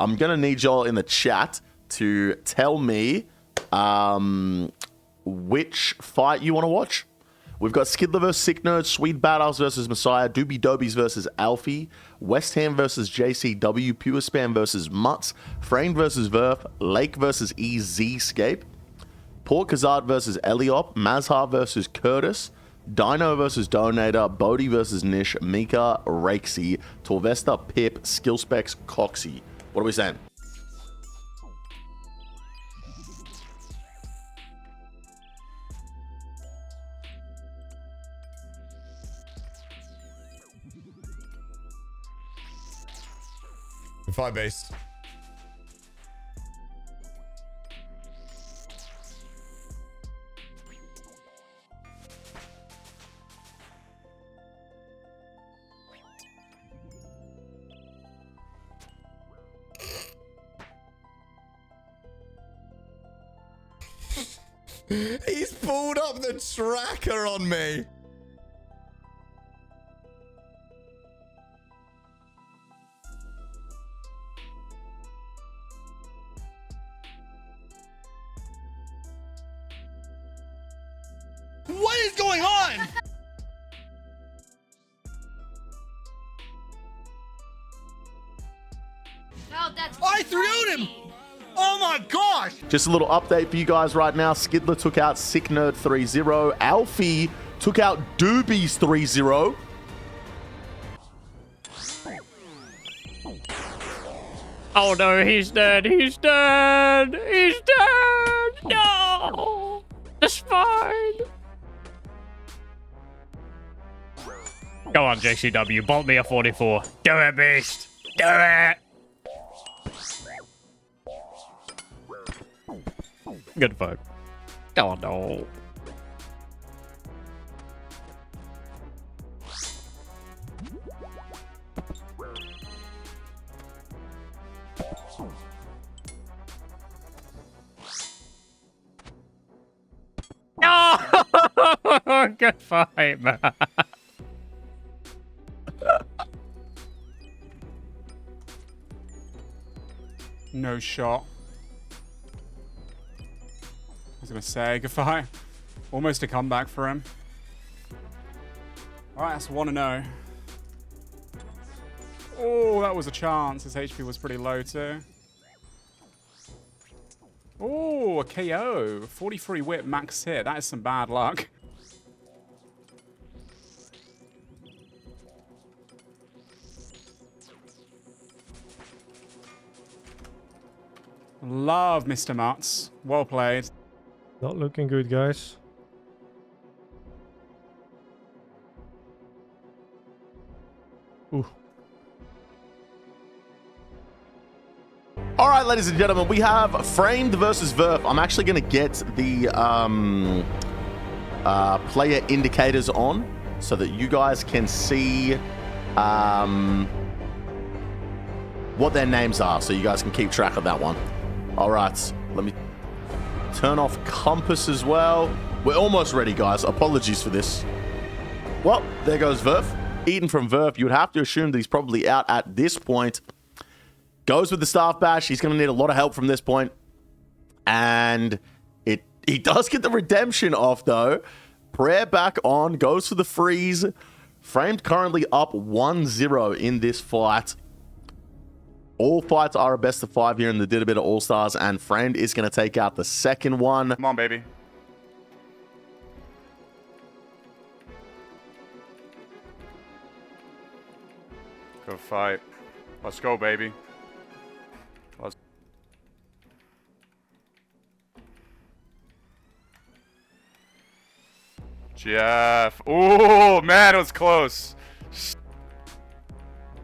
I'm going to need y'all in the chat to tell me which fight you want to watch. We've got Skidler versus Sick Nerd, Sweet Badass versus Messiah, Doobie Dobies versus Alfie, Westham versus JCW, Pure Spam versus Mutts, Framed versus Verf, Lake versus EVScape, Port Kazard versus Eliop, Mazhar versus Curtis, Dino versus Donator, B0aty versus Nish, Mika, Rakesy, Torvesta, Pip, Skillspecs, Coxie. What are we saying? Five based. He's pulled up the tracker on me. What is going on? No, that's I threw him! Oh my gosh! Just a little update for you guys right now. Skidler took out Sick Nerd 3-0. Alfie took out Doobies 3-0. Oh no, he's dead. He's dead. He's dead. No. It's fine. Go on, JCW. Bolt me a 44. Do it, beast. Do it. Good fuck. Oh no. No! Good fight, man. No shot. I was gonna say, good fight. Almost a comeback for him. Alright, that's 1-0. Oh, that was a chance. His HP was pretty low too. Oh, a KO. 43 whip max hit. That is some bad luck. Love Mr. Mutts. Well played. Not looking good, guys. Ooh. All right, ladies and gentlemen, we have Framed versus Verf. I'm actually going to get the player indicators on so that you guys can see what their names are, so you guys can keep track of that one. All right, let me turn off Compass as well. We're almost ready, guys. Apologies for this. Well, there goes Verf. Eaten from Verf. You would have to assume that he's probably out at this point. Goes with the staff bash. He's going to need a lot of help from this point. And he does get the redemption off, though. Prayer back on. Goes for the freeze. Framed currently up 1-0 in this fight. All fights are a best of 5 here in the Did a Bit of All-Stars. And Framed is going to take out the second one. Come on, baby. Good fight. Let's go, baby. Let's... Jeff. Ooh, man, it was close.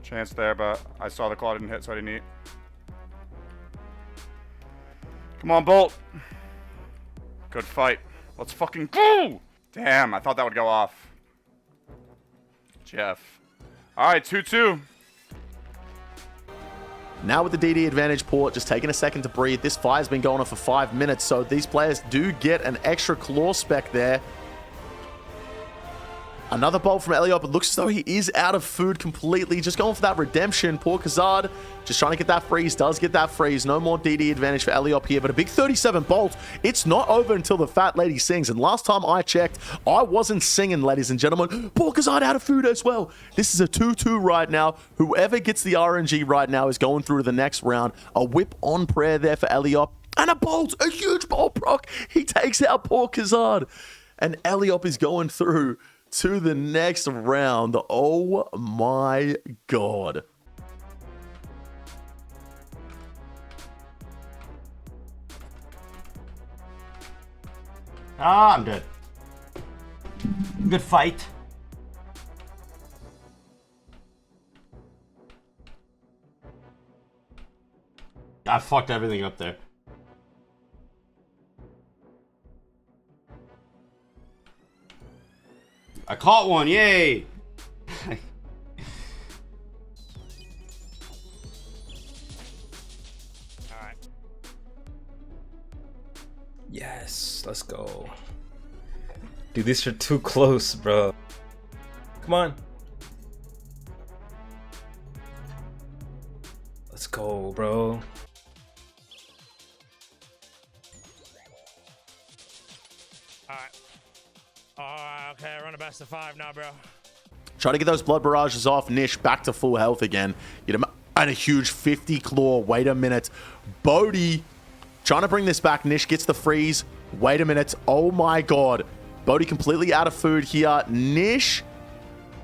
Chance there, but I saw the claw didn't hit, so I didn't eat. Come on, Bolt. Good fight. Let's fucking go! Damn, I thought that would go off. Jeff. All right, 2-2. Now with the DD advantage port, just taking a second to breathe. This fire's been going on for 5 minutes, so these players do get an extra claw spec there. Another bolt from Elliot, but looks as though he is out of food completely. Just going for that redemption. Poor Kazard just trying to get that freeze. Does get that freeze. No more DD advantage for Elliot here, but a big 37 bolt. It's not over until the fat lady sings. And last time I checked, I wasn't singing, ladies and gentlemen. Poor Kazard out of food as well. This is a 2-2 right now. Whoever gets the RNG right now is going through to the next round. A whip on prayer there for Elliot. And a bolt. A huge bolt, Brock. He takes out poor Kazard. And Elliot is going through to the next round. Oh my god. Ah, I'm dead. Good fight. I fucked everything up there. I caught one, yay! Alright. Yes, let's go. Dude, these are too close, bro. Come on. Let's go, bro. Alright. Okay, run a best of 5 now, bro. Try to get those blood barrages off. Nish back to full health again. And a huge 50 claw. Wait a minute. B0aty trying to bring this back. Nish gets the freeze. Wait a minute. Oh my god. B0aty completely out of food here. Nish,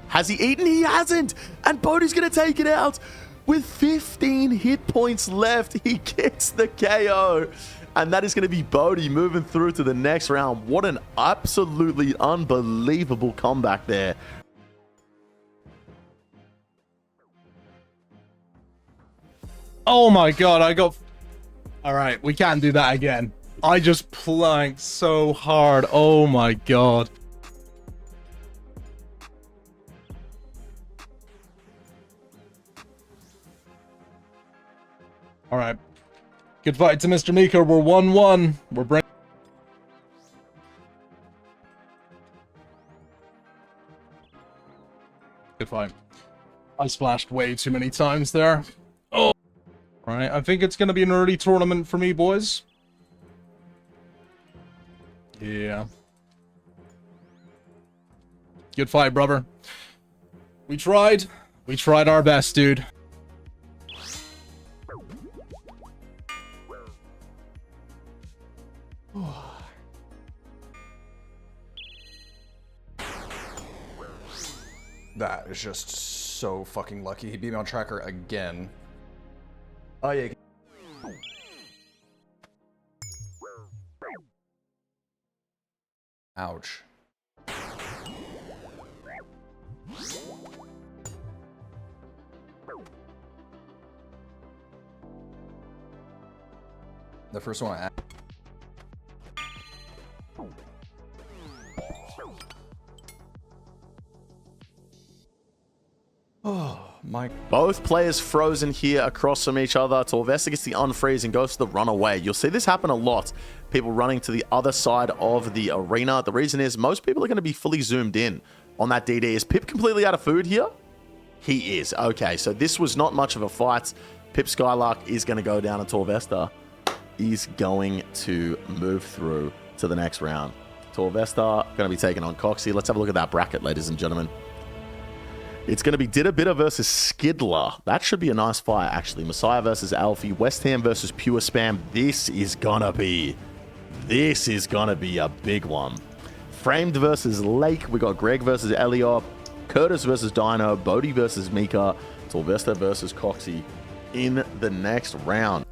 has he eaten? He hasn't. And B0aty's going to take it out. With 15 hit points left, he gets the KO. And that is going to be B0aty moving through to the next round. What an absolutely unbelievable comeback there. Oh my god, I got... Alright, we can't do that again. I just planked so hard. Oh my god. Alright. Good fight to Mr. Mika. We're 1-1. We're bringing... Good fight. I splashed way too many times there. Oh. Alright, I think it's going to be an early tournament for me, boys. Yeah. Good fight, brother. We tried. We tried our best, dude. That is just so fucking lucky. He beat me on tracker again. Oh yeah. Ouch. The first one I... Oh my... Both players frozen here across from each other. Torvesta gets the unfreeze and goes to the runaway. You'll see this happen a lot. People running to the other side of the arena. The reason is most people are going to be fully zoomed in on that DD. Is Pip completely out of food here? He is. Okay, so this was not much of a fight. Pip Skylark is going to go down and Torvesta is going to move through to the next round. Torvesta going to be taking on Coxie. Let's have a look at that bracket, ladies and gentlemen. It's going to be Bitter versus Skidler. That should be a nice fight, actually. Messiah versus Alfie. Westham versus Pure Spam. This is going to be a big one. Framed versus Lake. We got Greg versus Elliot. Curtis versus Dino. B0aty versus Mika. Torvesta versus Coxie in the next round.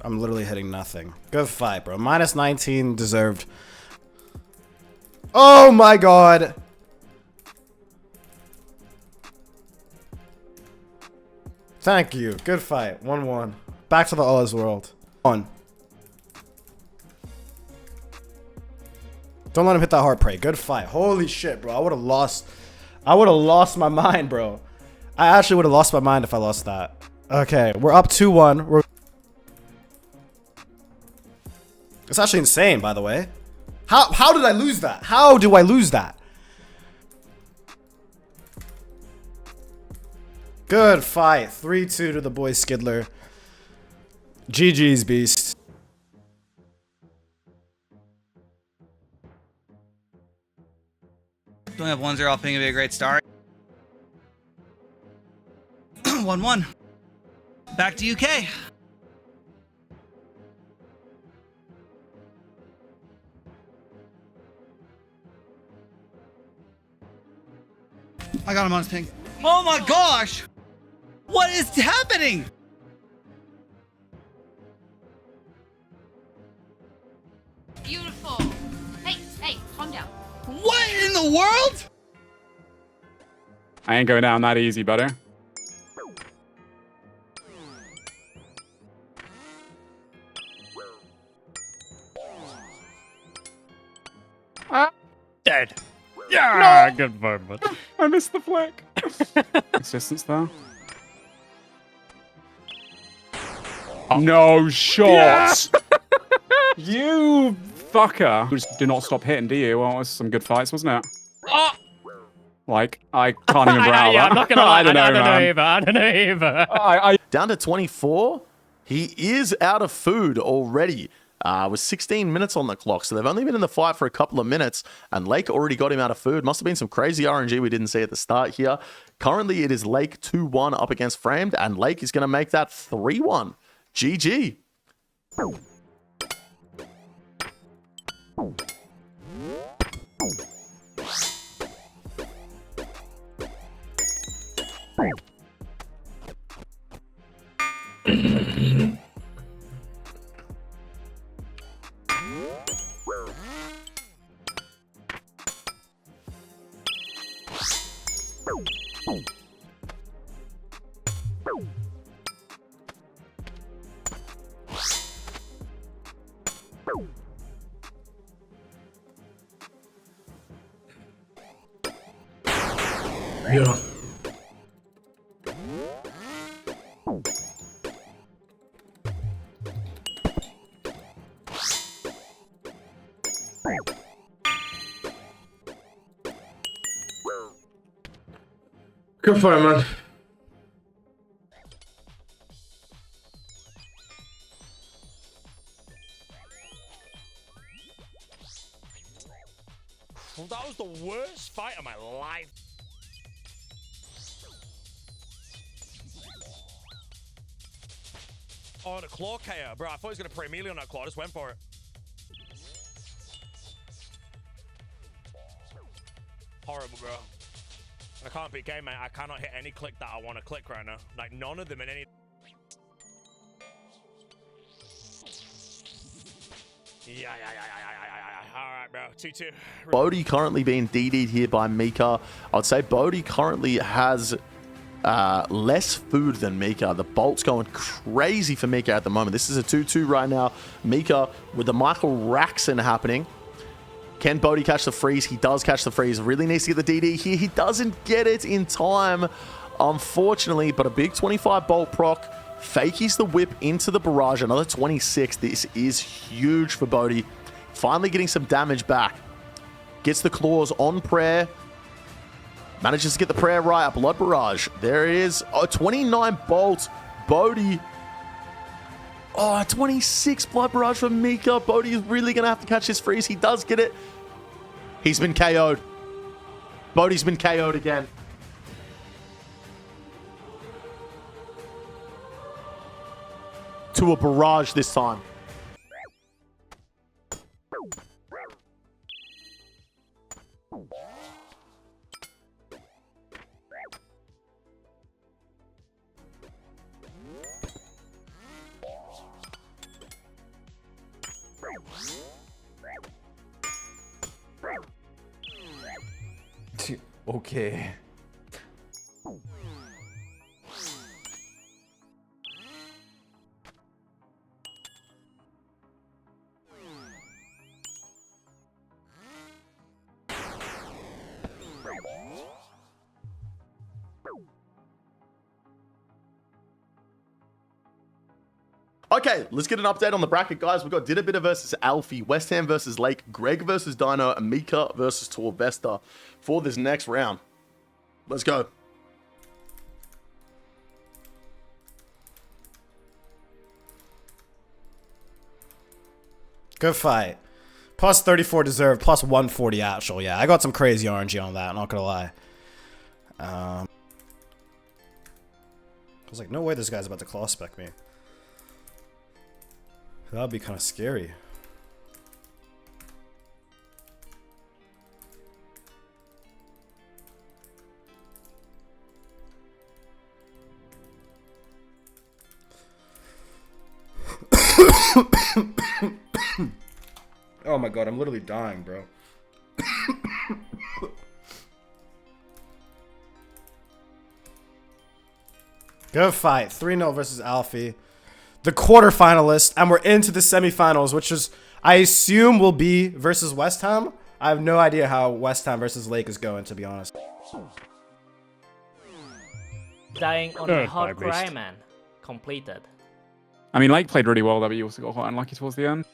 I'm literally hitting nothing. Good fight, bro. Minus 19 deserved. Oh my god. Thank you. Good fight. 1-1. Back to the Oz world. On. Don't let him hit that heart prey. Good fight. Holy shit, bro. I would have lost my mind, bro. I actually would have lost my mind if I lost that. Okay, we're up 2-1. It's actually insane, by the way. How did I lose that? How do I lose that? Good fight. 3-2 to the boy Skidler. GG's, beast. Don't have 1-0. I think it'd be a great start. 1-1. Back to UK. I got him on his ping. Oh my gosh! What is happening? Beautiful. Hey, calm down. What in the world? I ain't going down that easy, buddy. Dead. Yeah, good moment. I missed the flick. Assistance though. No shots. You fucker. You just do not stop hitting, do you? Well, it was some good fights, wasn't it? Oh. Like, I can't even brow Yeah, that. I'm not gonna lie. I don't know man. I don't know either. Down to 24. He is out of food already. With 16 minutes on the clock, so they've only been in the fight for a couple of minutes, and Lake already got him out of food. Must have been some crazy RNG we didn't see at the start here. Currently, it is Lake 2-1 up against Framed, and Lake is going to make that 3-1. GG. Yeah. Good fight, man. That was the worst fight of my life. Oh, the claw KO, bro. I thought he was going to pre melee on that claw. I just went for it. Horrible, bro. I can't beat game, mate. I cannot hit any click that I want to click right now. Like, none of them in any... Yeah. All right, bro. 2-2. B0aty currently being DD'd here by Mika. I'd say B0aty currently has less food than Mika. The Bolt's going crazy for Mika at the moment. This is a 2-2 right now. Mika with the Michael Raxon happening. Can B0aty catch the freeze? He does catch the freeze. Really needs to get the DD here. He doesn't get it in time, unfortunately, but a big 25 Bolt proc. Fakies the whip into the barrage. Another 26. This is huge for B0aty. Finally getting some damage back. Gets the claws on prayer. Manages to get the prayer right. A blood barrage. There it is. Oh, 29 Bolt. B0aty. Oh, 26 blood barrage from Mika. B0aty is really going to have to catch this freeze. He does get it. He's been KO'd. B0aty's been KO'd again. To a barrage this time. Okay. Okay, let's get an update on the bracket, guys. We've got Didabita versus Alfie, Westham versus Lake, Greg versus Dino, and Mika versus Torvesta for this next round. Let's go. Good fight. Plus 34 deserved, plus 140 actual. Yeah, I got some crazy RNG on that, not gonna lie. I was like, no way this guy's about to claw spec me. That'd be kind of scary. Oh my god, I'm literally dying, bro. Good fight. 3-0 versus Alfie. The quarterfinalist, and we're into the semifinals, which is, I assume, will be versus Westham. I have no idea how Westham versus Lake is going, to be honest. Dying on a hardcore Ironman. Completed. I mean, Lake played really well, but he also got quite unlucky towards the end.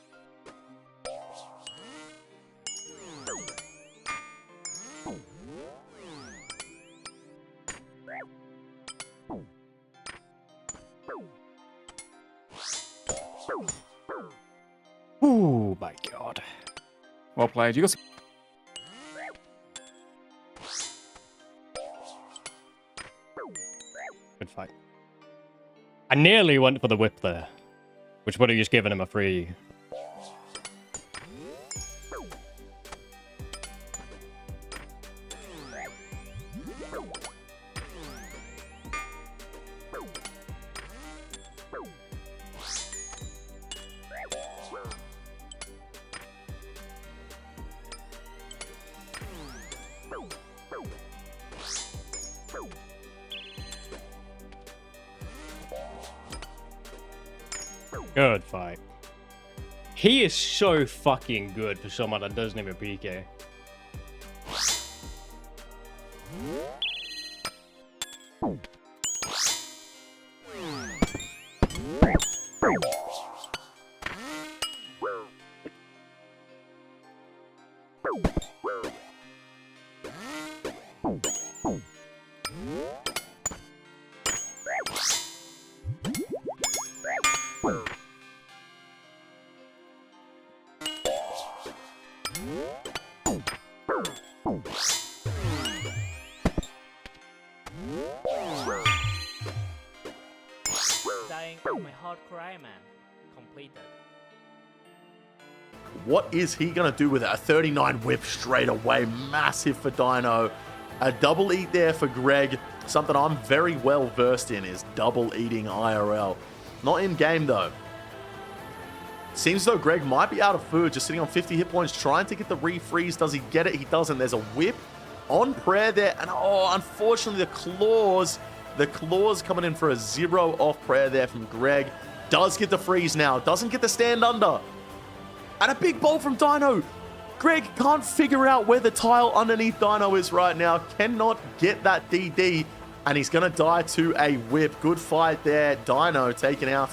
Oh my god. Well played. You got. Good fight. I nearly went for the whip there, which would have just given him a free. Good fight. He is so fucking good for someone that doesn't even PK. Dying on my hardcore Ironman. Completed. What is he going to do with it? A 39 whip straight away. Massive for Dino. A double eat there for Greg. Something I'm very well versed in is double eating IRL. Not in game though. Seems though Greg might be out of food, just sitting on 50 hit points, trying to get the refreeze. Does he get it? He doesn't. There's a whip on prayer there. And oh, unfortunately the claws coming in for a 0 off prayer there from Greg. Does get the freeze now. Doesn't get the stand under. And a big ball from Dino. Greg can't figure out where the tile underneath Dino is right now. Cannot get that DD. And he's going to die to a whip. Good fight there. Dino taken out.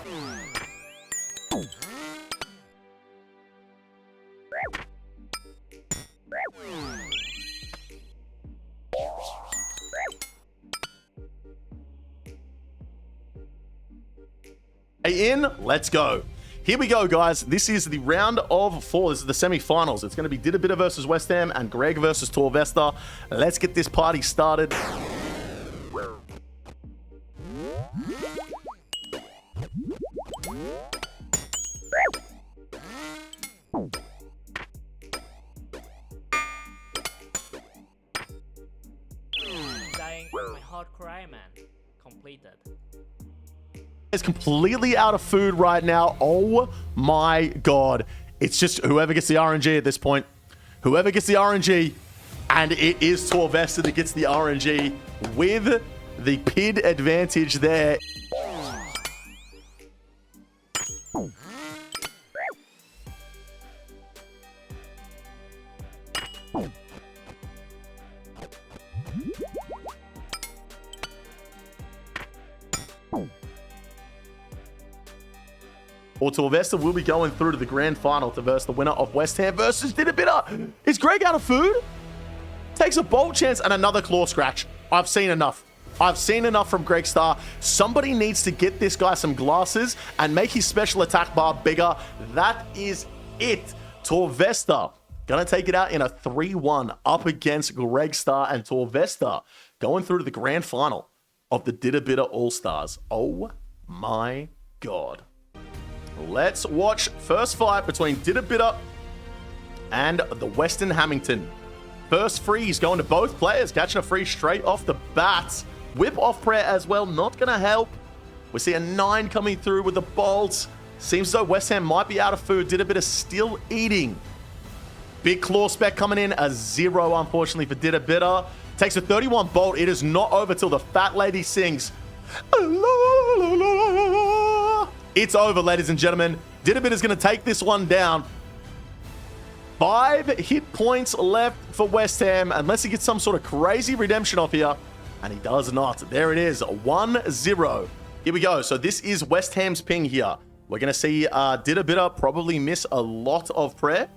Hey, in. Let's go. Here we go, guys. This is the round of 4. This is the semi-finals. It's going to be Didabita versus Westham and Greg versus Torvesta. Let's get this party started. Dying on my hardcore Ironman. Completed. Is completely out of food right now. Oh my god. It's just whoever gets the RNG at this point. Whoever gets the RNG. And it is Torvesta that gets the RNG with the PID advantage there. or Torvesta will be going through to the grand final to verse the winner of West Ham versus B0aty. Is Greg out of food? Takes a bold chance and another claw scratch. I've seen enough. I've seen enough from Greg Star. Somebody needs to get this guy some glasses and make his special attack bar bigger. That is it. Torvesta gonna take it out in a 3-1 up against Greg Star, and Torvesta going through to the grand final of the B0aty All-Stars. Oh my God. Let's watch first fight between B0aty and the Western Hamilton. First freeze going to both players, catching a freeze straight off the bat. Whip off prayer as well, not going to help. We see a 9 coming through with the bolts. Seems as though West Ham might be out of food. B0aty still eating. Big claw spec coming in, a 0 unfortunately for B0aty. Takes a 31 bolt. It is not over till the fat lady sings. It's over, ladies and gentlemen. B0aty is going to take this one down. 5 hit points left for West Ham, unless he gets some sort of crazy redemption off here. And he does not. There it is, 1-0. Here we go. So this is West Ham's ping here. We're going to see B0aty probably miss a lot of prayer.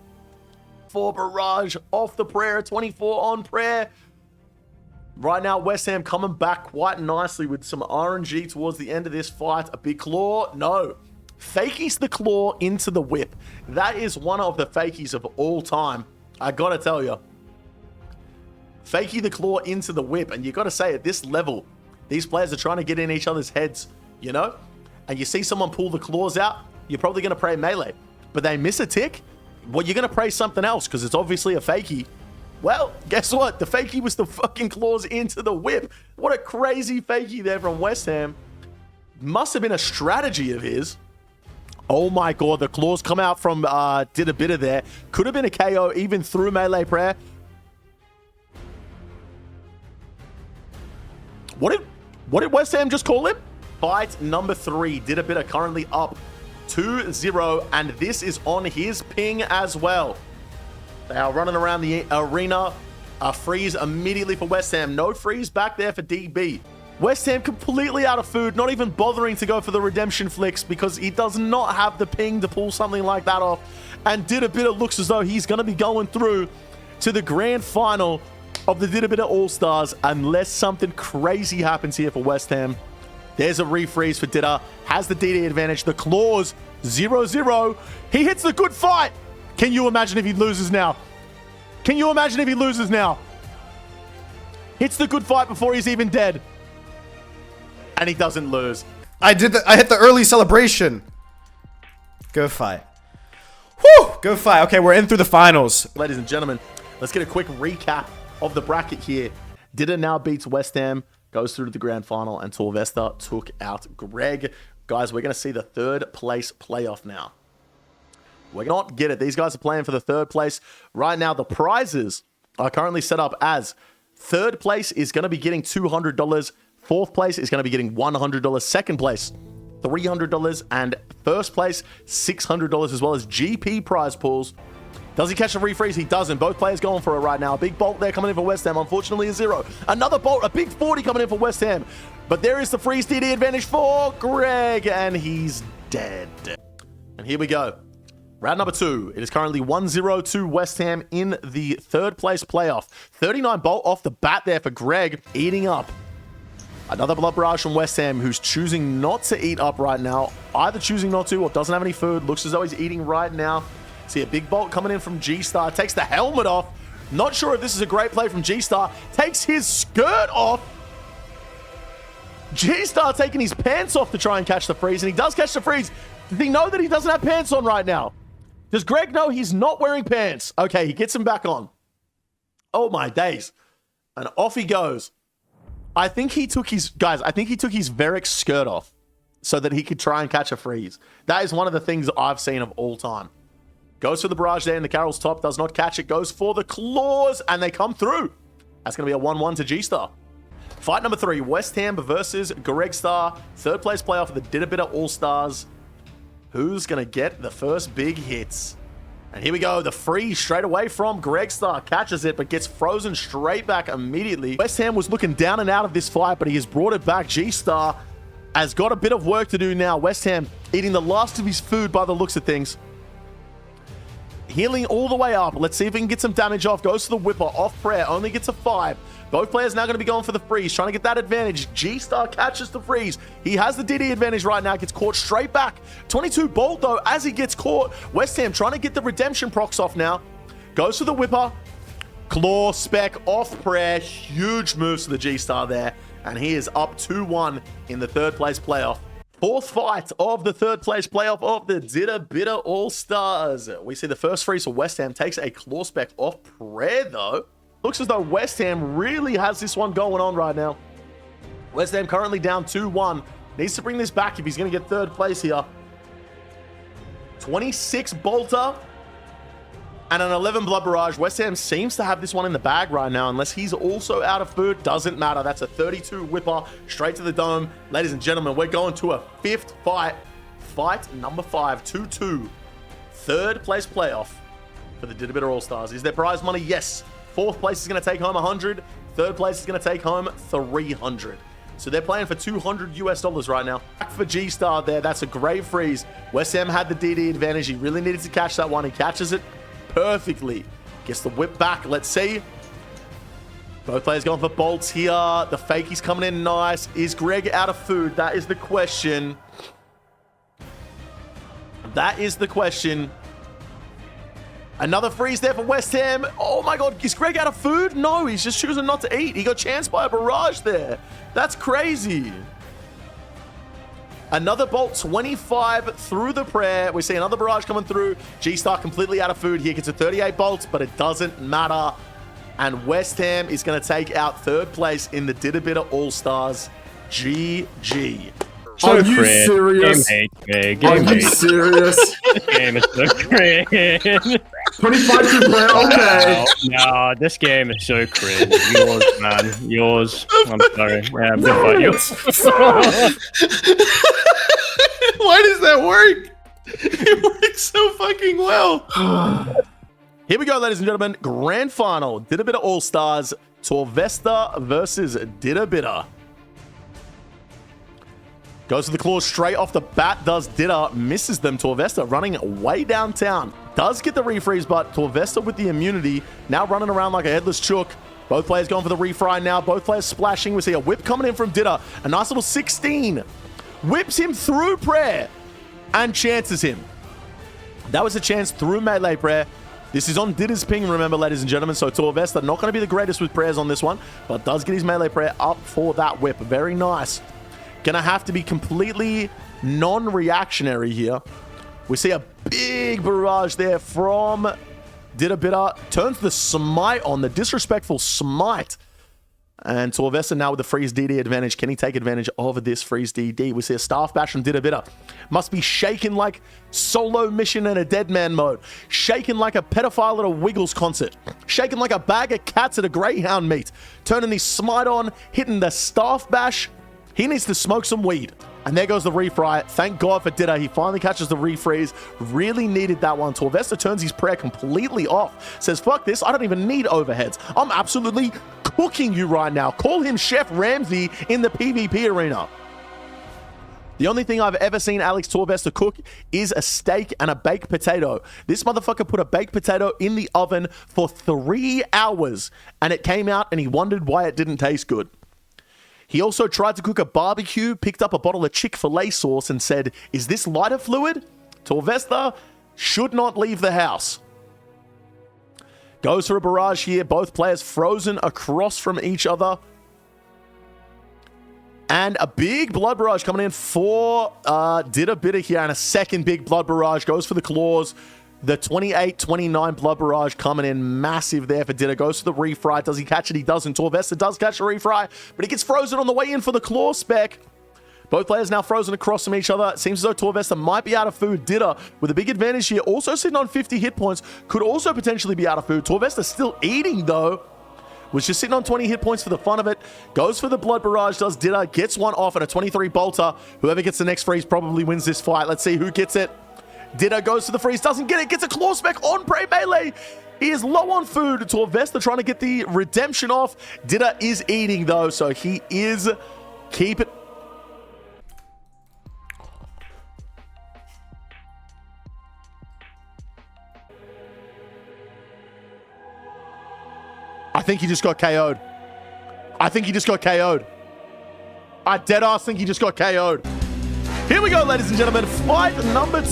4 barrage off the prayer, 24 on prayer. Right now, West Ham coming back quite nicely with some RNG towards the end of this fight. A big claw. No. Fakies the claw into the whip. That is one of the fakies of all time. I got to tell you. Fakey the claw into the whip. And you got to say, at this level, these players are trying to get in each other's heads, you know? And you see someone pull the claws out, you're probably going to pray melee. But they miss a tick, well, you're going to pray something else because it's obviously a fakey. Well, guess what? The fakey was the fucking claws into the whip. What a crazy fakey there from West Ham. Must have been a strategy of his. Oh my God, the claws come out from B0aty there. Could have been a KO even through melee prayer. What did West Ham just call him? Fight number 3. B0aty currently up 2-0, and this is on his ping as well. They are running around the arena. A freeze immediately for West Ham. No freeze back there for DB. West Ham completely out of food, not even bothering to go for the redemption flicks because he does not have the ping to pull something like that off. And B0aty looks as though he's going to be going through to the grand final of the B0aty All-Stars unless something crazy happens here for West Ham. There's a refreeze for B0aty. Has the DD advantage. The claws, 0-0. He hits the good fight. Can you imagine if he loses now? Can you imagine if he loses now? Hits the good fight before he's even dead. And he doesn't lose. I hit the early celebration. Good fight. Whew! Good fight. Okay, we're in through the finals. Ladies and gentlemen, let's get a quick recap of the bracket here. B0aty now beats West Ham, goes through to the grand final, and Torvesta took out Greg. Guys, we're going to see the 3rd place playoff now. We're not get it. These guys are playing for the 3rd place. Right now, the prizes are currently set up as 3rd place is going to be getting $200. 4th place is going to be getting $100. 2nd place, $300. And 1st place, $600, as well as GP prize pools. Does he catch a refreeze? He doesn't. Both players going for it right now. A big bolt there coming in for West Ham. Unfortunately, a 0. Another bolt, a big 40 coming in for West Ham. But there is the freeze DD advantage for Greg, and he's dead. And here we go. Round number 2. It is currently 1-0 to West Ham in the 3rd place playoff. 39 bolt off the bat there for Greg, eating up. Another blood barrage from West Ham, who's choosing not to eat up right now. Either choosing not to or doesn't have any food. Looks as though he's eating right now. See a big bolt coming in from G-Star. Takes the helmet off. Not sure if this is a great play from G-Star. Takes his skirt off. G-Star taking his pants off to try and catch the freeze. And he does catch the freeze. Does he know that he doesn't have pants on right now? Does Greg know he's not wearing pants? Okay, he gets him back on. Oh my days. And off he goes. I think he took his... Guys, I think he took his Varric skirt off so that he could try and catch a freeze. That is one of the things I've seen of all time. Goes for the barrage there in the Carol's top. Does not catch it. Goes for the claws. And they come through. That's going to be a 1-1 to G-Star. Fight number 3. West Ham versus Greg Star. 3rd place playoff of the B0aty All-Stars. Who's going to get the first big hits? And here we go. The freeze straight away from Greg Star. Catches it, but gets frozen straight back immediately. West Ham was looking down and out of this fight, but he has brought it back. G-Star has got a bit of work to do now. West Ham eating the last of his food by the looks of things. Healing all the way up. Let's see if we can get some damage off. Goes to the Whipper. Off prayer. Only gets a 5. Both players now going to be going for the freeze. Trying to get that advantage. G-Star catches the freeze. He has the DD advantage right now. Gets caught straight back. 22 Bolt, though, as he gets caught. West Ham trying to get the redemption procs off now. Goes to the Whipper. Claw, Spec, off prayer. Huge moves to the G-Star there. And he is up 2-1 in the third place playoff. Fourth fight of the third place playoff of the B0aty All-Stars. We see the first freeze for West Ham. Takes a Claw Spec off prayer, though. Looks as though West Ham really has this one going on right now. West Ham currently down 2-1. Needs to bring this back if he's going to get third place here. 26 Bolter and an 11 Blood Barrage. West Ham seems to have this one in the bag right now, unless he's also out of food. Doesn't matter. That's a 32 Whipper straight to the dome. Ladies and gentlemen, we're going to a fifth fight. Fight number 5, 2-2. Third place playoff for the B0aty All-Stars. Is there prize money? Yes. Fourth place is going to take home 100. Third place is going to take home 300. So they're playing for $200 US right now. Back for G-Star there. That's a great freeze. West Ham had the DD advantage. He really needed to catch that one. He catches it perfectly. Gets the whip back. Let's see. Both players going for bolts here. The fakey's coming in nice. Is Greg out of food? That is the question. That is the question. Another freeze there for West Ham. Oh my God, is Greg out of food? No, he's just choosing not to eat. He got chanced by a barrage there. That's crazy. Another bolt, 25 through the prayer. We see another barrage coming through. G-Star completely out of food here. Gets a 38 bolts, but it doesn't matter. And West Ham is going to take out third place in the B0aty All-Stars. GG. Are you serious? Game hate, Are you serious? Game is so cringe. 25 to play, okay. No, this game is so cringe. Yours, man. Yours. I'm sorry. Yeah, I'm good you. Why does that work? It works so fucking well. Here we go, ladies and gentlemen. Grand final. B0aty All-Stars. Torvesta versus B0aty. Goes to the claws straight off the bat, does B0aty, misses them. Torvesta running way downtown. Does get the refreeze, but Torvesta with the immunity, now running around like a headless chook. Both players going for the refry now. Both players splashing. We see a whip coming in from B0aty. A nice little 16. Whips him through prayer and chances him. That was a chance through melee prayer. This is on B0aty's ping, remember, ladies and gentlemen. So Torvesta not going to be the greatest with prayers on this one, but does get his melee prayer up for that whip. Very nice. Gonna have to be completely non-reactionary here. We see a big barrage there from B0aty. Turns the smite on, the disrespectful smite. And Torvesta now with the freeze DD advantage. Can he take advantage of this freeze DD? We see a staff bash from B0aty. Must be shaken like solo mission in a dead man mode. Shaken like a pedophile at a Wiggles concert. Shaken like a bag of cats at a Greyhound meet. Turning the smite on, hitting the staff bash. He needs to smoke some weed. And there goes the refry. Thank God for B0aty. He finally catches the refreeze. Really needed that one. Torvesta turns his prayer completely off. Says, fuck this. I don't even need overheads. I'm absolutely cooking you right now. Call him Chef Ramsay in the PvP arena. The only thing I've ever seen Alex Torvesta cook is a steak and a baked potato. This motherfucker put a baked potato in the oven for 3 hours. And it came out and he wondered why it didn't taste good. He also tried to cook a barbecue, picked up a bottle of Chick-fil-A sauce and said, is this lighter fluid? Torvesta should not leave the house. Goes for a barrage here. Both players frozen across from each other. And a big blood barrage coming in for B0aty here. And a second big blood barrage. Goes for the claws. The 28-29 blood barrage coming in massive there for B0aty. Goes for the refry. Does he catch it? He doesn't. Torvesta does catch the refry, but he gets frozen on the way in for the claw spec. Both players now frozen across from each other. It seems as though Torvesta might be out of food. B0aty with a big advantage here. Also sitting on 50 hit points. Could also potentially be out of food. Torvesta still eating though. Was just sitting on 20 hit points for the fun of it. Goes for the blood barrage. Does B0aty. Gets one off at a 23 bolter. Whoever gets the next freeze probably wins this fight. Let's see who gets it. B0aty goes to the freeze, doesn't get it, gets a claw spec on prey melee. He is low on food. Torvesta trying to get the redemption off. B0aty is eating though, so he is keep it. I think he just got KO'd. I think he just got KO'd. I deadass think he just got KO'd. Here we go, ladies and gentlemen. Fight number 2.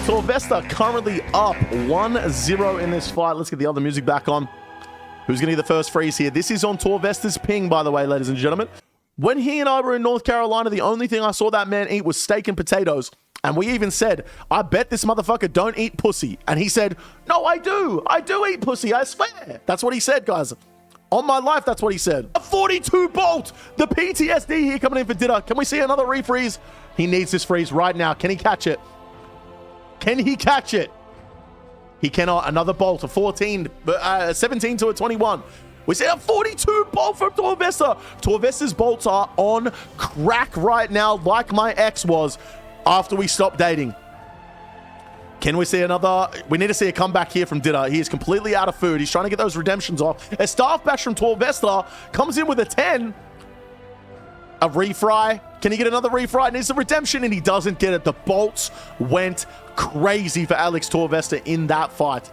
Torvesta currently up 1-0 in this fight. Let's get the other music back on. Who's going to get the first freeze here? This is on Torvesta's ping, by the way, ladies and gentlemen. When he and I were in North Carolina, the only thing I saw that man eat was steak and potatoes. And we even said, I bet this motherfucker don't eat pussy. And he said, no, I do. I do eat pussy, I swear. That's what he said, guys. On my life, that's what he said. A 42 bolt. The PTSD here coming in for Ditta. Can we see another refreeze? He needs this freeze right now. Can he catch it? Can he catch it? He cannot. Another bolt. A 17 to a 21. We see a 42 bolt from Torvesta. Torvesta's bolts are on crack right now, like my ex was after we stopped dating. Can we see another? We need to see a comeback here from Ditta. He is completely out of food. He's trying to get those redemptions off. A staff bash from Torvesta comes in with a 10. A refry. Can he get another refry? Needs a redemption, and he doesn't get it. The bolts went crazy for Alex Torvesta in that fight.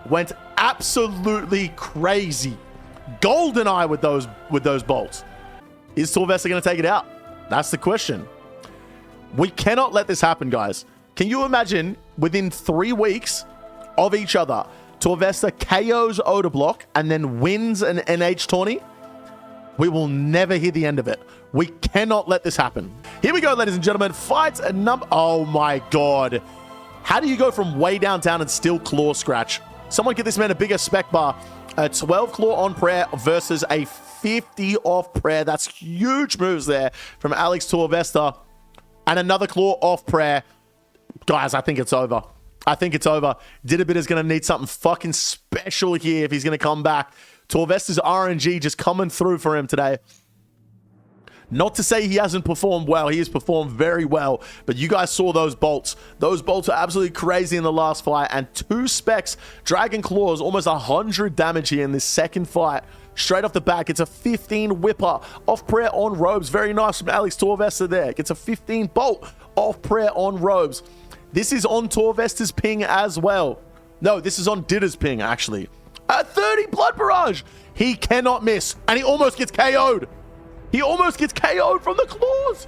Went absolutely crazy. Golden eye with those bolts. Is Torvesta going to take it out? That's the question. We cannot let this happen, guys. Can you imagine within 3 weeks of each other, Torvesta KOs Odablock and then wins an NH tourney? We will never hear the end of it. We cannot let this happen. Here we go, ladies and gentlemen. Fight number... Oh my God. How do you go from way downtown and still claw scratch? Someone get this man a bigger spec bar. A 12 claw on prayer versus a 50 off prayer. That's huge moves there from Alex Torvesta. And another claw off prayer. Guys, I think it's over. I think it's over. Didabit is going to need something fucking special here if he's going to come back. Torvesta's RNG just coming through for him today. Not to say he hasn't performed well. He has performed very well. But you guys saw those bolts. Those bolts are absolutely crazy in the last fight. And 2 specs, Dragon Claws, almost 100 damage here in this second fight. Straight off the back, it's a 15 whipper off prayer on robes. Very nice from Alex Torvesta there. Gets a 15 bolt off prayer on robes. This is on Torvesta's ping as well. No, this is on Ditta's ping, actually. A 30 blood barrage. He cannot miss. And he almost gets KO'd. He almost gets KO'd from the claws.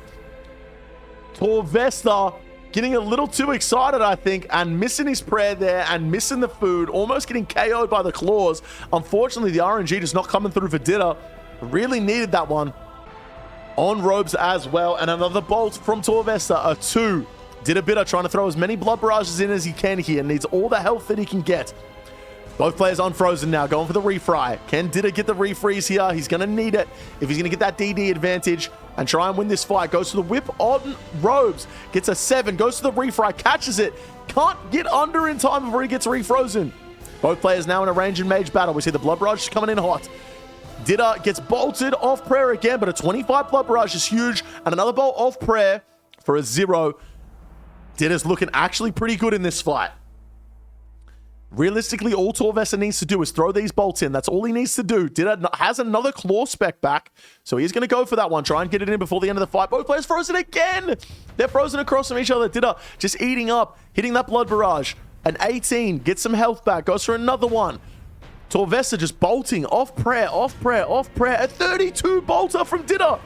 Torvesta getting a little too excited, I think, and missing his prayer there and missing the food. Almost getting KO'd by the claws. Unfortunately, the RNG just not coming through for Ditta. Really needed that one. On robes as well. And another bolt from Torvesta. A 2. Ditta trying to throw as many blood barrages in as he can here. Needs all the health that he can get. Both players unfrozen now, going for the refry. Can Ditta get the refreeze here? He's going to need it if he's going to get that DD advantage and try and win this fight. Goes to the whip on robes. Gets a 7. Goes to the refry. Catches it. Can't get under in time before he gets refrozen. Both players now in a range and mage battle. We see the blood barrage coming in hot. Ditta gets bolted off prayer again, but a 25 blood barrage is huge. And another bolt off prayer for a 0. Ditta's looking actually pretty good in this fight. Realistically, all Torvesta needs to do is throw these bolts in. That's all he needs to do. Ditta has another claw spec back, so he's going to go for that one. Try and get it in before the end of the fight. Both players frozen again. They're frozen across from each other. Ditta just eating up, hitting that blood barrage. An 18, gets some health back, goes for another one. Torvesta just bolting off prayer, off prayer, off prayer. A 32 bolter from Ditta.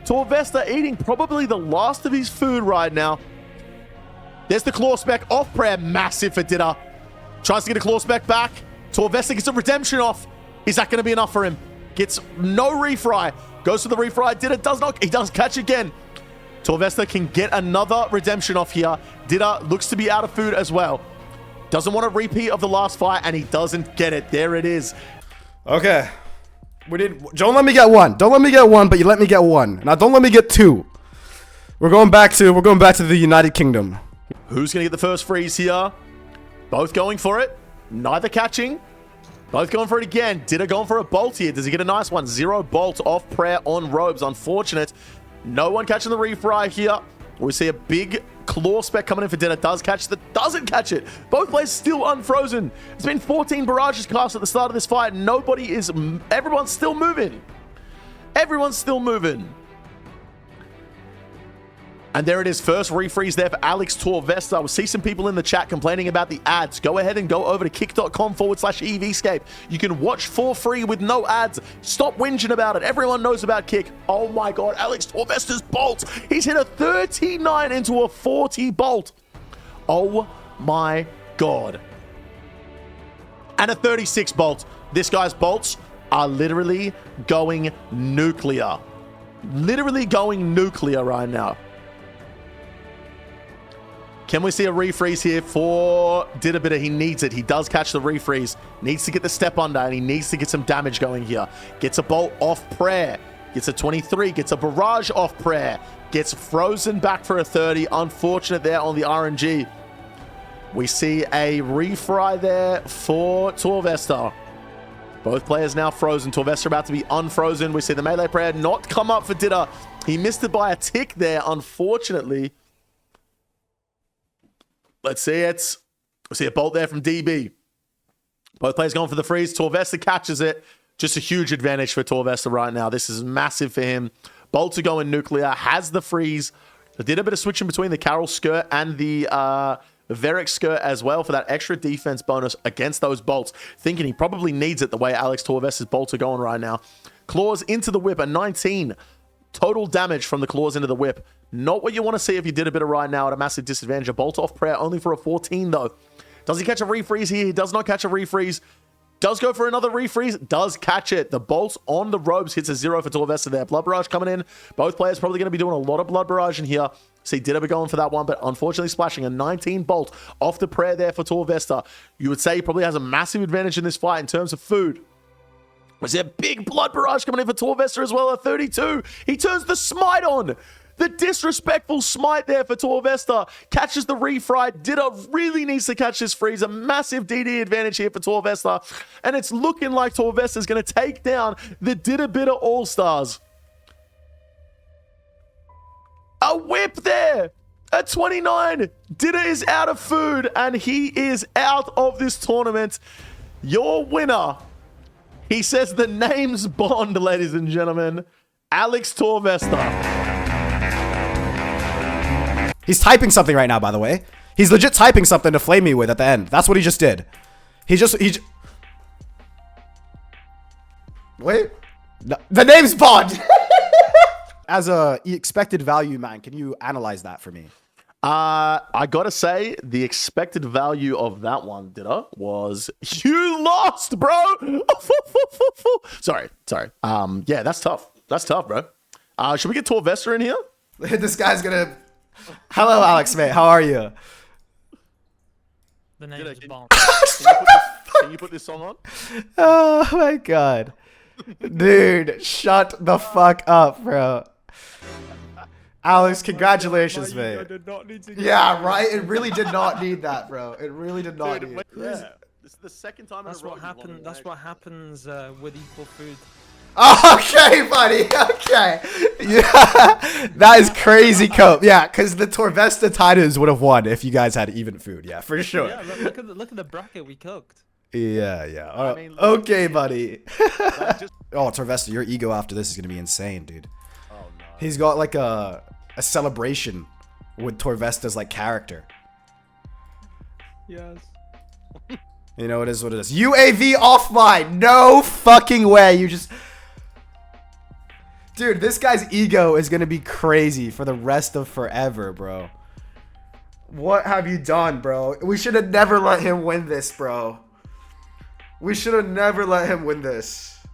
Torvesta eating probably the last of his food right now. There's the claw spec off prayer. Massive for Ditta. Tries to get a claw spec back. Torvesta gets a redemption off. Is that going to be enough for him? Gets no refry. Goes for the refry. Ditta does not. He does catch again. Torvesta can get another redemption off here. Ditta looks to be out of food as well. Doesn't want a repeat of the last fight, and he doesn't get it. There it is. Okay. Don't let me get one. Don't let me get one, but you let me get one. Now don't let me get 2. We're going back to the United Kingdom. Who's going to get the first freeze here? Both going for it. Neither catching. Both going for it again. Ditta going for a bolt here. Does he get a nice one? 0 bolt off prayer on robes. Unfortunate. No one catching the refry here. We see a big claw spec coming in for Ditta. Does catch the... Doesn't catch it. Both players still unfrozen. It's been 14 barrages cast at the start of this fight. Nobody is... Everyone's still moving. Everyone's still moving. And there it is, first refreeze there for Alex Torvesta. We see some people in the chat complaining about the ads. Go ahead and go over to kick.com/EVScape. You can watch for free with no ads. Stop whinging about it. Everyone knows about Kick. Oh my God, Alex Torvesta's bolt. He's hit a 39 into a 40 bolt. Oh my God. And a 36 bolt. This guy's bolts are literally going nuclear. Literally going nuclear right now. Can we see a refreeze here for B0aty? He needs it. He does catch the refreeze. Needs to get the step under, and he needs to get some damage going here. Gets a bolt off prayer. Gets a 23. Gets a barrage off prayer. Gets frozen back for a 30. Unfortunate there on the RNG. We see a refry there for Torvesta. Both players now frozen. Torvesta about to be unfrozen. We see the melee prayer not come up for B0aty. He missed it by a tick there, unfortunately. Let's see it. We see a bolt there from DB. Both players going for the freeze. Torvesta catches it. Just a huge advantage for Torvesta right now. This is massive for him. Bolts are going nuclear. Has the freeze. Did a bit of switching between the Carol skirt and the Varric skirt as well for that extra defense bonus against those bolts. Thinking he probably needs it the way Alex Torvesta's bolts are going right now. Claws into the whip. A 19 total damage from the claws into the whip. Not what you want to see if you did a bit of right now at a massive disadvantage. A bolt off prayer only for a 14 though. Does he catch a refreeze here? He does not catch a refreeze. Does go for another refreeze. Does catch it. The bolts on the robes hits a 0 for Torvesta there. Blood barrage coming in. Both players probably going to be doing a lot of blood barrage in here. See B0aty going for that one, but unfortunately splashing a 19 bolt off the prayer there for Torvesta. You would say he probably has a massive advantage in this fight in terms of food. Was there a big blood barrage coming in for Torvesta as well at 32? He turns the smite on. The disrespectful smite there for Torvesta. Catches the refry. B0aty really needs to catch this freeze. A massive DD advantage here for Torvesta. And it's looking like Torvesta is going to take down the B0aty All-Stars. A whip there. At 29. B0aty is out of food. And he is out of this tournament. Your winner. He says the name's Bond, ladies and gentlemen. Alex Torvesta. He's typing something right now, by the way. He's legit typing something to flame me with at the end. That's what he just did. Wait. No, the name's Bond. As a expected value man, can you analyze that for me? I gotta say, the expected value of that one, B0aty, was you lost, bro. Sorry. Yeah, that's tough. That's tough, bro. Should we get Torvesta in here? This guy's gonna... Hello, Alex, mate. How are you? The name is Bond. Can you put this song on? Oh my God. Dude, shut the fuck up, bro. Alex, congratulations, mate. I did not need to Yeah, right? It really did not need that, bro. It really did not need it. Yeah. This is the second time That's what happened. That's what happens with equal food. Okay, buddy. Okay. Yeah. That is crazy, Cope. Yeah, because the Torvesta Titans would have won if you guys had even food. Yeah, for sure. Yeah, look at the bracket we cooked. Yeah. Okay, buddy. Oh, Torvesta, your ego after this is going to be insane, dude. Oh, no. He's got like a celebration with Torvesta's like character. Yes. You know, it is what it is. UAV offline. No fucking way. You just... Dude, this guy's ego is going to be crazy for the rest of forever, bro. What have you done, bro? We should have never let him win this, bro. We should have never let him win this.